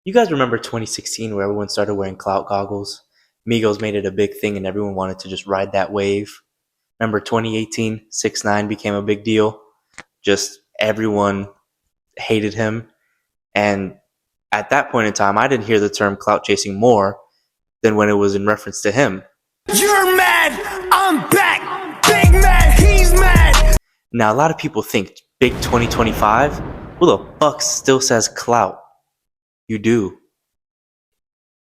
You guys remember 2016 where everyone started wearing clout goggles? Migos made it a big thing and everyone wanted to just ride that wave. Remember 2018, 6ix9ine became a big deal? Just everyone hated him. And at that point in time, I didn't hear the term clout chasing more than when it was in reference to him. You're mad, I'm back. Big mad, he's mad. Now, a lot of people think big 2025, who the fuck still says clout? You do.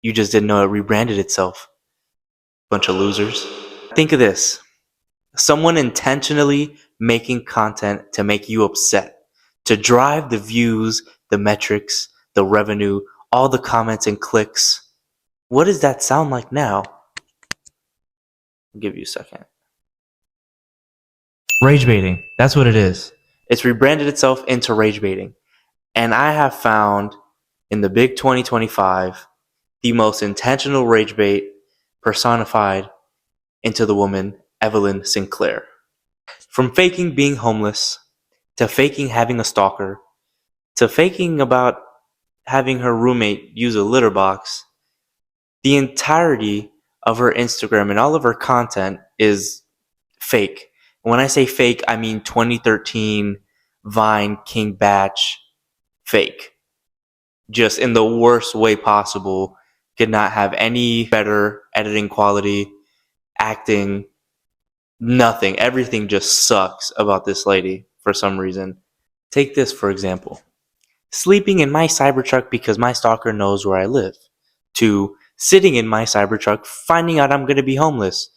You just didn't know it rebranded itself. Bunch of losers. Think of this. Someone intentionally making content to make you upset, to drive the views, the metrics, the revenue, all the comments and clicks. What does that sound like now? I'll give you a second. Rage baiting. That's what it is. It's rebranded itself into rage baiting. And I have found in the big 2025 the most intentional rage bait personified into the woman Evelyn Sinclair. From faking being homeless, to faking having a stalker, to faking about having her roommate use a litter box, the entirety of her Instagram and all of her content is fake. When I say fake, I mean 2013 Vine King Batch fake. Just in the worst way possible. Could not have any better editing quality, acting, nothing. Everything just sucks about this lady for some reason. Take this for example. Sleeping in my Cybertruck because my stalker knows where I live. To sitting in my Cybertruck finding out I'm going to be homeless.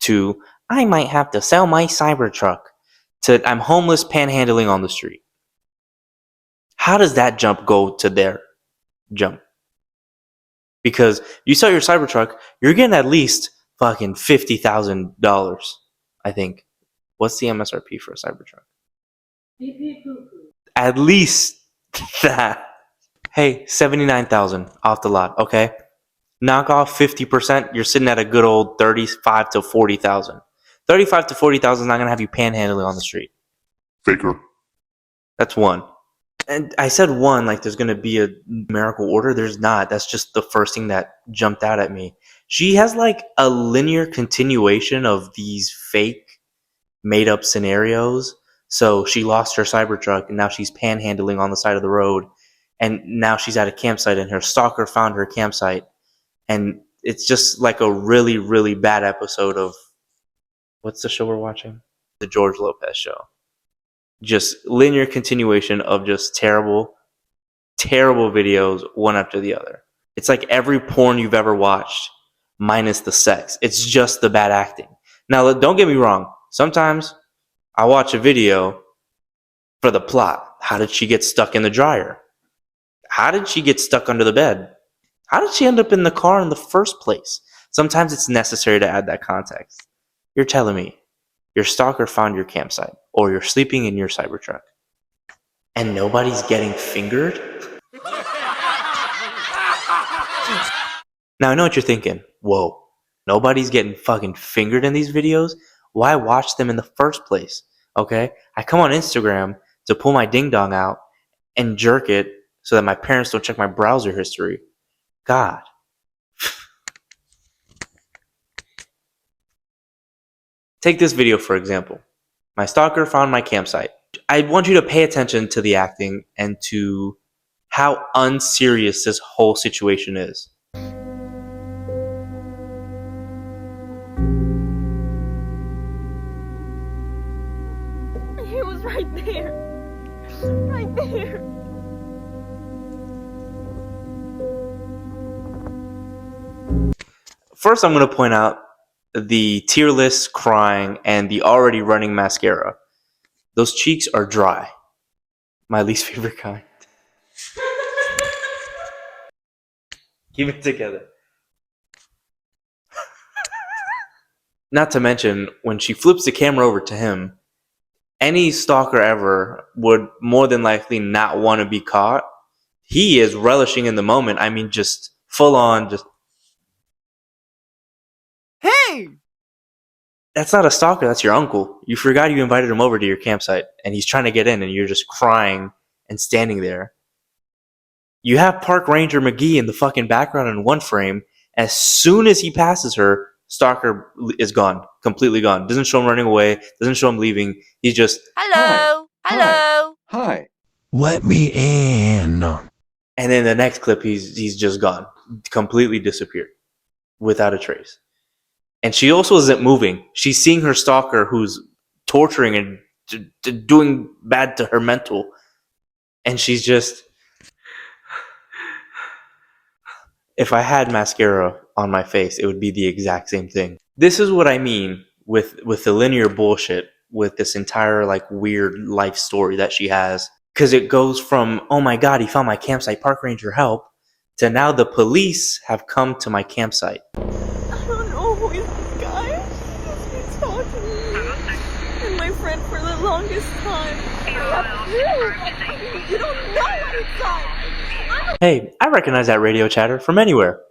To I might have to sell my Cybertruck. To I'm homeless panhandling on the street. How does that jump go to their jump? Because you sell your Cybertruck, you're getting at least fucking $50,000, I think. What's the MSRP for a Cybertruck? At least that. Hey, $79,000 off the lot, okay? Knock off 50%, you're sitting at a good old $35,000 to $40,000. $35,000 to $40,000 is not gonna have you panhandling on the street. Faker. That's one. And I said one, like there's going to be a numerical order. There's not. That's just the first thing that jumped out at me. She has like a linear continuation of these fake made up scenarios. So she lost her Cybertruck and now she's panhandling on the side of the road. And now she's at a campsite and her stalker found her campsite. And it's just like a really, really bad episode of, what's the show we're watching? The George Lopez show. Just linear continuation of just terrible, terrible videos one after the other. It's like every porn you've ever watched, minus the sex. It's just the bad acting. Now, don't get me wrong. Sometimes I watch a video for the plot. How did she get stuck in the dryer? How did she get stuck under the bed? How did she end up in the car in the first place? Sometimes it's necessary to add that context. You're telling me your stalker found your campsite, or you're sleeping in your Cybertruck, and nobody's getting fingered? Now, I know what you're thinking. Whoa, nobody's getting fucking fingered in these videos? Why watch them in the first place? Okay? I come on Instagram to pull my ding-dong out and jerk it so that my parents don't check my browser history. God. Take this video for example. My stalker found my campsite. I want you to pay attention to the acting and to how unserious this whole situation is. He was right there. Right there. First, I'm going to point out the tearless crying and the already running mascara. Those cheeks are dry. My least favorite kind. Keep it together. Not to mention, when she flips the camera over to him, any stalker ever would more than likely not want to be caught. He is relishing in the moment. I mean, just full on, just... Hey! That's not a stalker, that's your uncle. You forgot you invited him over to your campsite, and he's trying to get in, and you're just crying and standing there. You have Park Ranger McGee in the fucking background in one frame. As soon as he passes her, Stalker is gone, completely gone. Doesn't show him running away, doesn't show him leaving. He's just, Hello. Hello. Hi. Let me in. and then the next clip, he's just gone, completely disappeared, without a trace. And she also isn't moving. She's seeing her stalker, who's torturing and doing bad to her mental, and she's just. If I had mascara on my face, it would be the exact same thing. This is what I mean with the linear bullshit with this entire like weird life story that she has. Because it goes from, oh my god, he found my campsite, park ranger help, to now the police have come to my campsite. I don't know who is this guy. He's been talking to me and my friend for the longest time. I have proof. You don't know what it's like. Hey, I recognize that radio chatter from anywhere.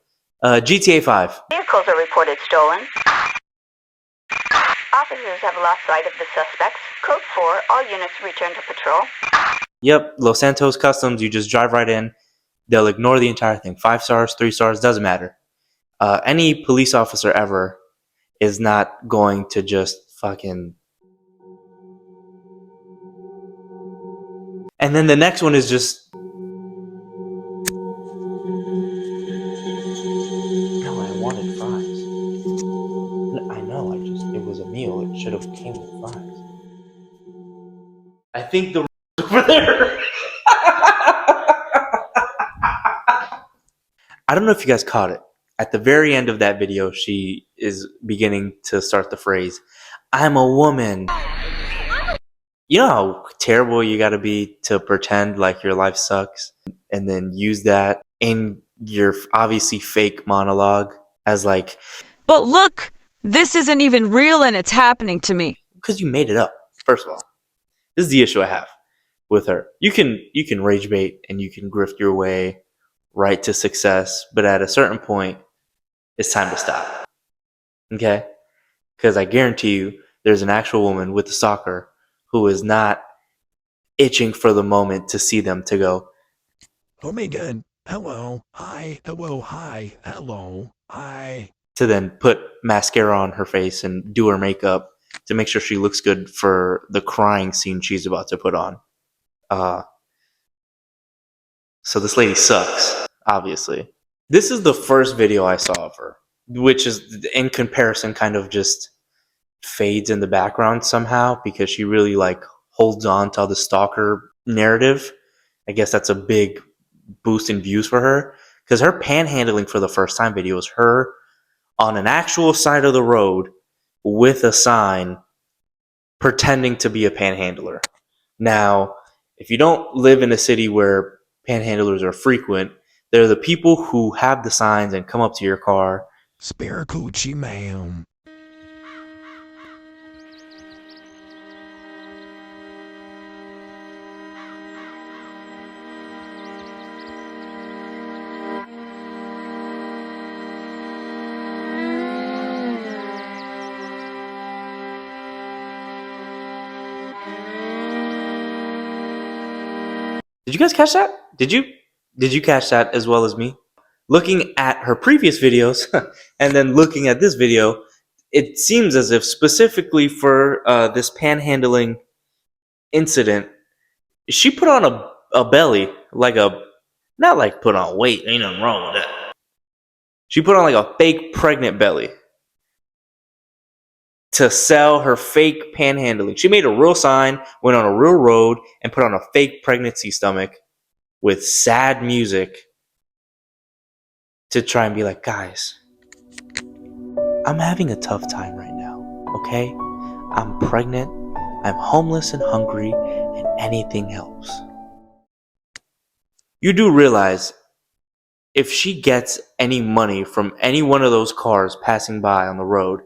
GTA 5. Vehicles are reported stolen. Officers have lost sight of the suspects. Code 4, all units return to patrol. Yep, Los Santos Customs, you just drive right in. They'll ignore the entire thing. 5 stars, 3 stars, doesn't matter. Any police officer ever is not going to just fucking... And then the next one is just... No, I wanted fries. I know, it was a meal. It should have came with fries. I think the over there. I don't know if you guys caught it. At the very end of that video, she is beginning to start the phrase, "I'm a woman." You know how terrible you gotta be to pretend like your life sucks and then use that in your obviously fake monologue as like, But look, this isn't even real and it's happening to me. because you made it up. First of all, this is the issue I have with her. You can rage bait and you can grift your way right to success, but at a certain point, it's time to stop. Okay? Because I guarantee you, there's an actual woman with a stalker who is not itching for the moment to see them to go, Oh my god. Hello. Hi. Hello. Hi. Hello. Hi. to then put mascara on her face and do her makeup to make sure she looks good for the crying scene she's about to put on. So this lady sucks, obviously. This is the first video I saw of her, which is in comparison kind of just fades in the background somehow because she really like holds on to the stalker narrative. I guess that's a big boost in views for her because her panhandling for the first time video is her on an actual side of the road with a sign pretending to be a panhandler. Now, if you don't live in a city where panhandlers are frequent, they're the people who have the signs and come up to your car. Spare coochie, ma'am. Did you guys catch that? Did you catch that as well as me? Looking at her previous videos and then looking at this video, it seems as if specifically for this panhandling incident, she put on a belly, like a, not like put on weight, ain't nothing wrong with that. She put on like a fake pregnant belly to sell her fake panhandling. She made a real sign, went on a real road, and put on a fake pregnancy stomach with sad music to try and be like, guys, I'm having a tough time right now, okay? I'm pregnant, I'm homeless and hungry, and anything helps. You do realize if she gets any money from any one of those cars passing by on the road,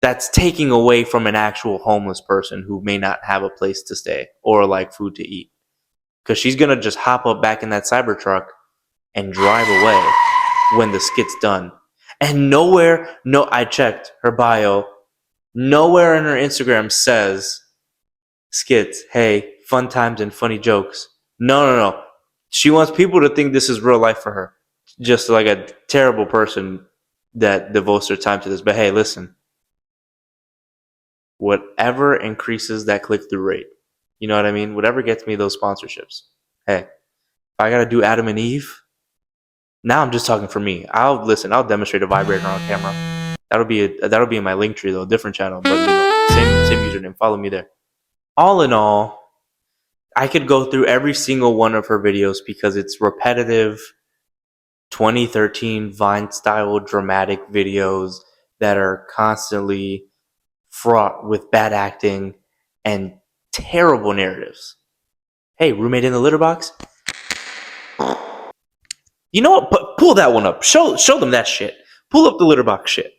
that's taking away from an actual homeless person who may not have a place to stay or like food to eat. Because she's going to just hop up back in that Cybertruck and drive away when the skit's done. And nowhere, I checked her bio, nowhere in her Instagram says, skits, hey, fun times and funny jokes. No. She wants people to think this is real life for her. Just like a terrible person that devotes their time to this. But hey, listen. Whatever increases that click-through rate. You know what I mean? Whatever gets me those sponsorships. Hey, if I gotta do Adam and Eve, now I'm just talking for me. I'll demonstrate a vibrator on camera. That'll be in my link tree though, different channel, but same username. Follow me there. All in all, I could go through every single one of her videos because it's repetitive 2013 Vine style dramatic videos that are constantly fraught with bad acting and terrible narratives. Hey, roommate in the litter box? You know what? Pull that one up. Show them that shit. Pull up the litter box shit.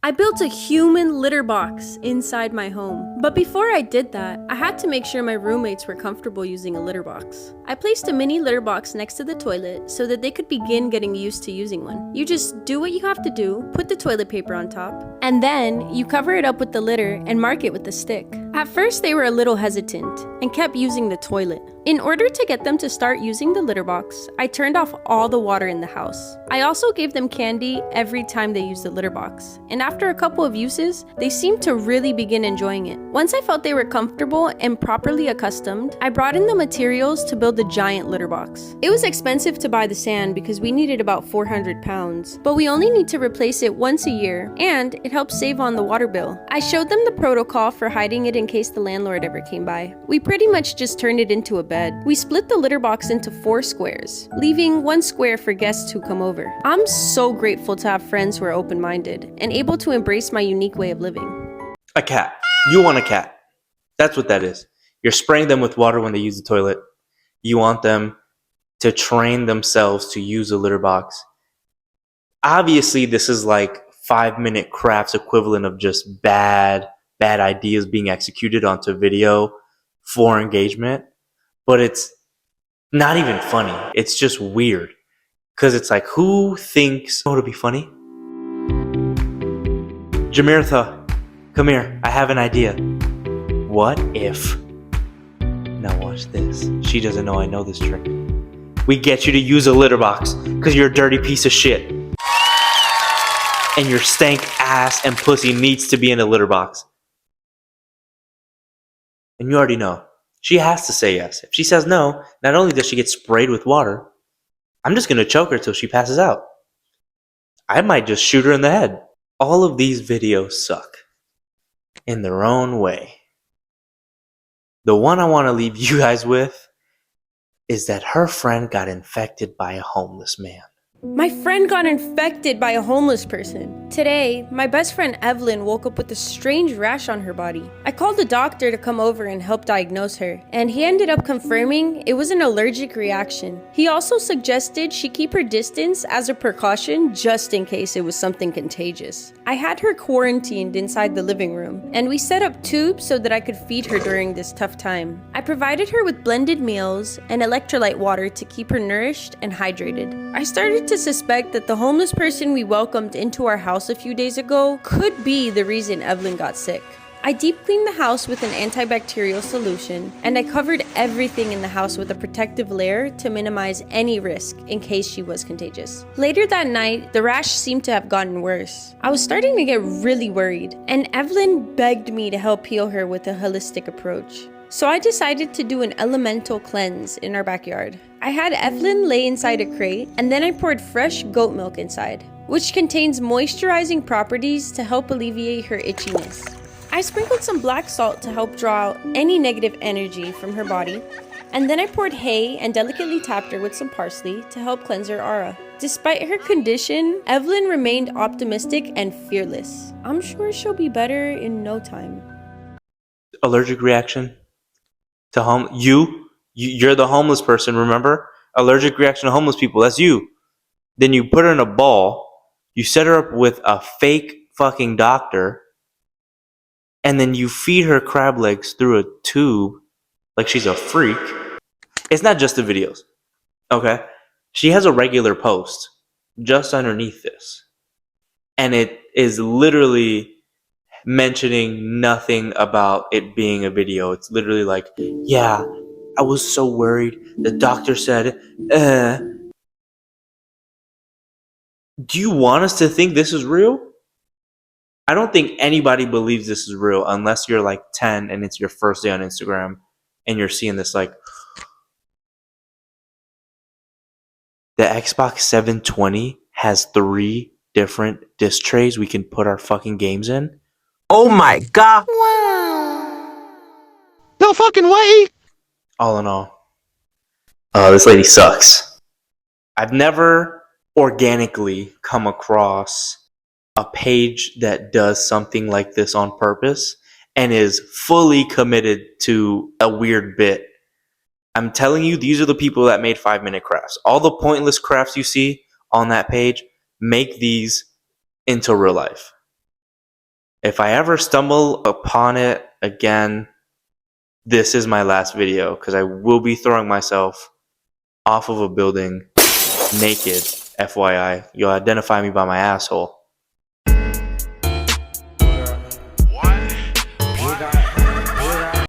I built a human litter box inside my home. But before I did that, I had to make sure my roommates were comfortable using a litter box. I placed a mini litter box next to the toilet so that they could begin getting used to using one. You just do what you have to do, put the toilet paper on top, and then you cover it up with the litter and mark it with a stick. At first, they were a little hesitant and kept using the toilet. In order to get them to start using the litter box, I turned off all the water in the house. I also gave them candy every time they used the litter box, and after a couple of uses, they seemed to really begin enjoying it. Once I felt they were comfortable and properly accustomed, I brought in the materials to build the giant litter box. It was expensive to buy the sand because we needed about 400 pounds, but we only need to replace it once a year, and it helps save on the water bill. I showed them the protocol for hiding it in case the landlord ever came by. We pretty much just turned it into a bed. We split the litter box into 4 squares, leaving 1 square for guests who come over. I'm so grateful to have friends who are open-minded and able to embrace my unique way of living. A cat. You want a cat. That's what that is. You're spraying them with water when they use the toilet. You want them to train themselves to use a litter box. Obviously, this is like 5-minute crafts equivalent of just bad ideas being executed onto video for engagement. But it's not even funny. It's just weird. Because it's like, who thinks, oh, it'll be funny? Jamirtha, come here. I have an idea. What if... Now watch this. She doesn't know I know this trick. We get you to use a litter box because you're a dirty piece of shit. And your stank ass and pussy needs to be in a litter box. And you already know. She has to say yes. If she says no, not only does she get sprayed with water, I'm just going to choke her till she passes out. I might just shoot her in the head. All of these videos suck in their own way. The one I want to leave you guys with is that her friend got infected by a homeless man. My friend got infected by a homeless person. Today, my best friend Evelyn woke up with a strange rash on her body. I called the doctor to come over and help diagnose her, and he ended up confirming it was an allergic reaction. He also suggested she keep her distance as a precaution just in case it was something contagious. I had her quarantined inside the living room, and we set up tubes so that I could feed her during this tough time. I provided her with blended meals and electrolyte water to keep her nourished and hydrated. I started to suspect that the homeless person we welcomed into our house a few days ago could be the reason Evelyn got sick. I deep cleaned the house with an antibacterial solution, and I covered everything in the house with a protective layer to minimize any risk in case she was contagious. Later that night, the rash seemed to have gotten worse. I was starting to get really worried, and Evelyn begged me to help heal her with a holistic approach. So I decided to do an elemental cleanse in our backyard. I had Evelyn lay inside a crate, and then I poured fresh goat milk inside, which contains moisturizing properties to help alleviate her itchiness. I sprinkled some black salt to help draw out any negative energy from her body, and then I poured hay and delicately tapped her with some parsley to help cleanse her aura. Despite her condition, Evelyn remained optimistic and fearless. I'm sure she'll be better in no time. Allergic reaction to you're the homeless person, remember? Allergic reaction to homeless people, that's you. Then you put her in a ball, you set her up with a fake fucking doctor, and then you feed her crab legs through a tube like she's a freak. It's not just the videos, okay? She has a regular post just underneath this, and it is literally mentioning nothing about it being a video. It's literally like, yeah, I was so worried. The doctor said, do you want us to think this is real? I don't think anybody believes this is real unless you're like 10 and it's your first day on Instagram and you're seeing this like the Xbox 720 has 3 different disc trays we can put our fucking games in. Oh my god. No fucking way! All in all, this lady sucks. I've never organically come across a page that does something like this on purpose and is fully committed to a weird bit. I'm telling you, these are the people that made 5-minute crafts. All the pointless crafts you see on that page, make these into real life. If I ever stumble upon it again, this is my last video because I will be throwing myself off of a building naked. FYI, you'll identify me by my asshole.